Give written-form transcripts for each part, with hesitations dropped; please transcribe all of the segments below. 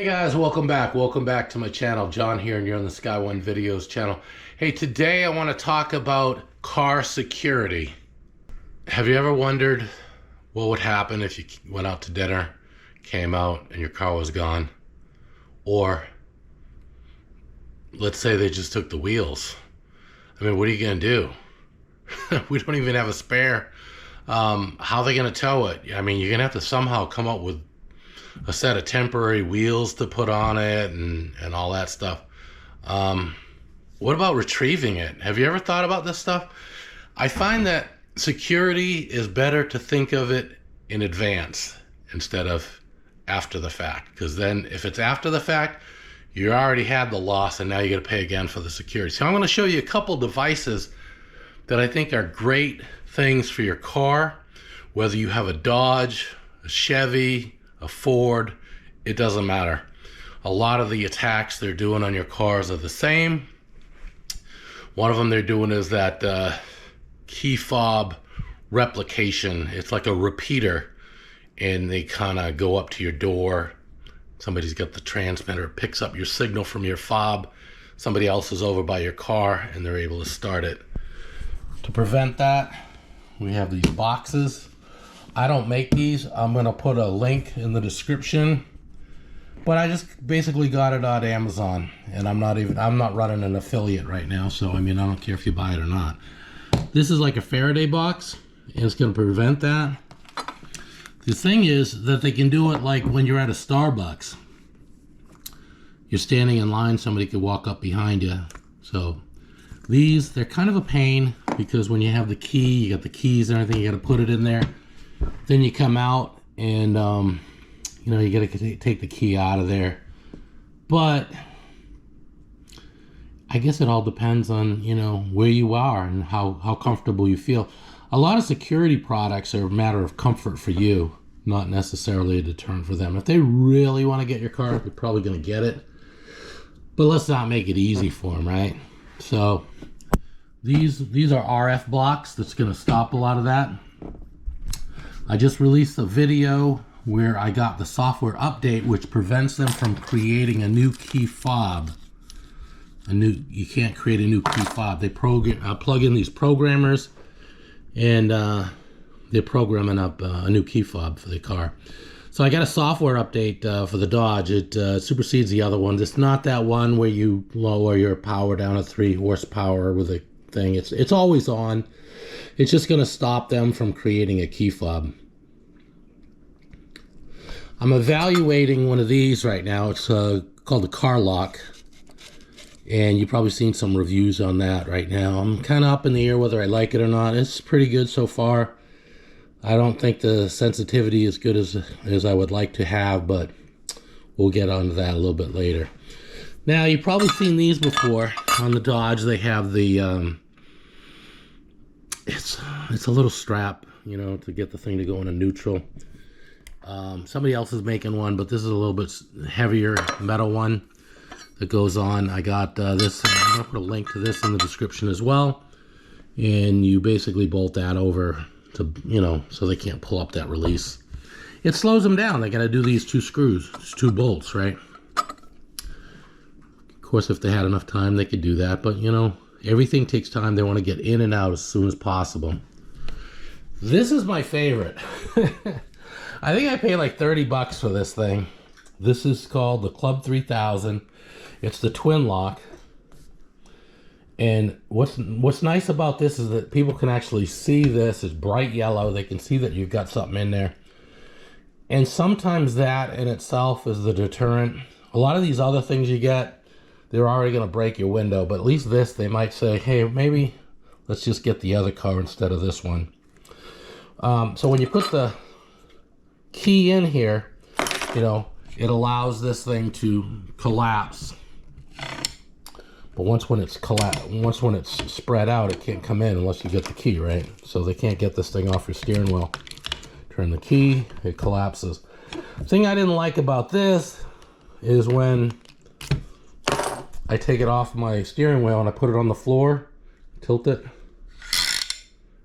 Hey guys, welcome back. Welcome back to my channel. John here, and you're on the Sky One Videos channel. Hey, today I want to talk about car security. Have you ever wondered what would happen if you went out to dinner, came out, and your car was gone? Or let's say they just took the wheels. I mean, what are you going to do? We don't even have a spare. How are they going to tow it? I mean, you're going to have to somehow come up with a set of temporary wheels to put on it and all that stuff. What about retrieving it? Have you ever thought about this stuff? I find that security is better to think of it in advance instead of after the fact, because then if it's after the fact, you already had the loss and now you got to pay again for the security. So I'm going to show you a couple devices that I think are great things for your car, whether you have a Dodge, a Chevy, a Ford, it doesn't matter. A lot of the attacks they're doing on your cars are the same. One of them they're doing is that key fob replication. It's like a repeater, and they kind of go up to your door. Somebody's got the transmitter, it picks up your signal from your fob. Somebody else is over by your car and they're able to start it. To prevent that, we have these boxes. I don't make these. I'm going to put a link in the description, but I just basically got it on Amazon, and I'm not running an affiliate right now, so I mean, I don't care if you buy it or not. This is like a Faraday box, and it's going to prevent that. The thing is that they can do it like when you're at a Starbucks. You're standing in line, somebody could walk up behind you. So these, they're kind of a pain, because when you have the key, you got the keys and everything, you got to put it in there. Then you come out and, you know, you got to take the key out of there. But I guess it all depends on, you know, where you are and how comfortable you feel. A lot of security products are a matter of comfort for you, not necessarily a deterrent for them. If they really want to get your car, they're probably going to get it. But let's not make it easy for them, right? So these are RF blocks that's going to stop a lot of that. I just released a video where I got the software update which prevents them from creating a new key fob. You can't create a new key fob. They plug in these programmers, and they're programming up a new key fob for the car. So I got a software update for the Dodge. It supersedes the other ones. It's not that one where you lower your power down to 3 horsepower with a thing. It's always on. It's just going to stop them from creating a key fob. I'm evaluating one of these right now. It's called the Car Lock, and you've probably seen some reviews on that right now. I'm kind of up in the air whether I like it or not. It's pretty good so far. I don't think the sensitivity is good as I would like to have, but we'll get onto that a little bit later. Now, you've probably seen these before on the Dodge. They have the it's a little strap, you know, to get the thing to go into neutral. Somebody else is making one, but this is a little bit heavier metal one that goes on. I got this. I'm gonna put a link to this in the description as well, and you basically bolt that over to, you know, so they can't pull up that release. It slows them down. They got to do these 2 screws, 2 bolts, right? Of course, if they had enough time, they could do that, but you know, everything takes time. They want to get in and out as soon as possible. This is my favorite. I think I paid like 30 bucks for this thing. This is called the Club 3000. It's the twin lock. And what's nice about this is that people can actually see this. It's bright yellow. They can see that you've got something in there. And sometimes that in itself is the deterrent. A lot of these other things you get, they're already going to break your window. But at least this, they might say, hey, maybe let's just get the other car instead of this one. So when you put the key in here, you know, it allows this thing to collapse. But once when it's spread out, it can't come in unless you get the key, right? So they can't get this thing off your steering wheel. Turn the key, it collapses. The thing I didn't like about this is when I take it off my steering wheel and I put it on the floor, tilt it,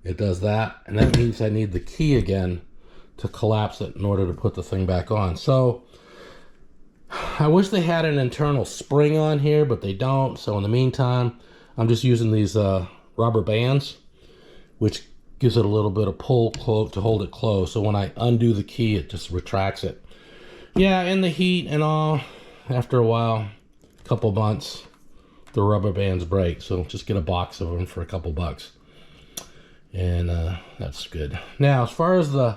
it does that, and that means I need the key again to collapse it in order to put the thing back on. So I wish they had an internal spring on here, but they don't. So in the meantime, I'm just using these rubber bands, which gives it a little bit of pull to hold it closed. So when I undo the key, it just retracts it. Yeah, in the heat and all, after a while, a couple months, the rubber bands break. So just get a box of them for a couple bucks. And that's good. Now, as far as the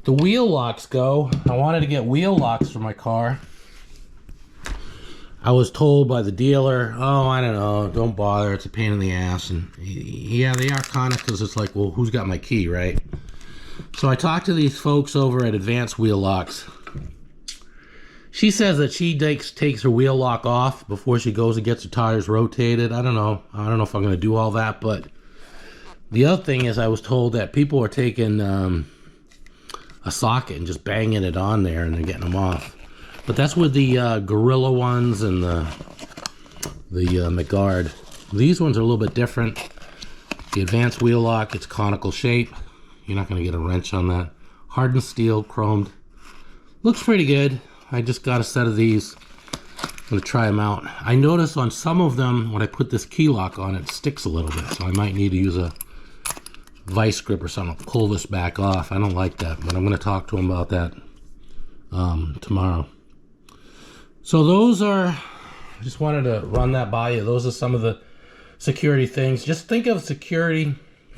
wheel locks go, I wanted to get wheel locks for my car. I was told by the dealer, oh, I don't know, don't bother, it's a pain in the ass. And yeah, they are kind of, because it's like, well, who's got my key, right? So I talked to these folks over at Advanced Wheel Locks. She says that she takes her wheel lock off before she goes and gets her tires rotated. I don't know if I'm going to do all that, but the other thing is I was told that people are taking a socket and just banging it on there and they're getting them off. But that's with the Gorilla ones and the McGuard. These ones are a little bit different. The Advanced Wheel Lock, it's conical shape. You're not going to get a wrench on that. Hardened steel, chromed. Looks pretty good. I just got a set of these. I'm going to try them out. I notice on some of them, when I put this key lock on, it sticks a little bit. So I might need to use a vice grip or something to pull this back off. I don't like that, but I'm going to talk to them about that tomorrow. So those are, I just wanted to run that by you. Those are some of the security things. Just think of security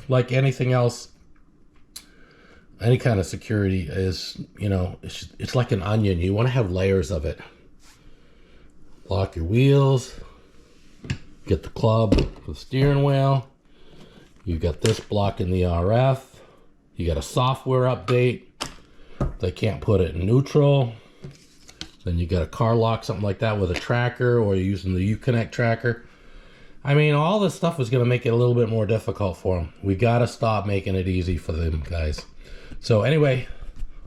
like anything else. Any kind of security is, you know, it's like an onion. You want to have layers of it. Lock your wheels. Get the club for the steering wheel. You got this blocking the RF. You got a software update. They can't put it in neutral. Then you got a car lock, something like that with a tracker, or you're using the Uconnect tracker. I mean, all this stuff is going to make it a little bit more difficult for them. We got to stop making it easy for them, guys. So anyway,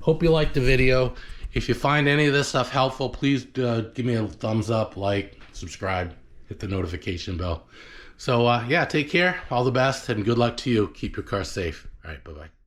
hope you liked the video. If you find any of this stuff helpful, please give me a thumbs up, like, subscribe, hit the notification bell. So yeah, take care, all the best, and good luck to you. Keep your car safe. All right, bye-bye.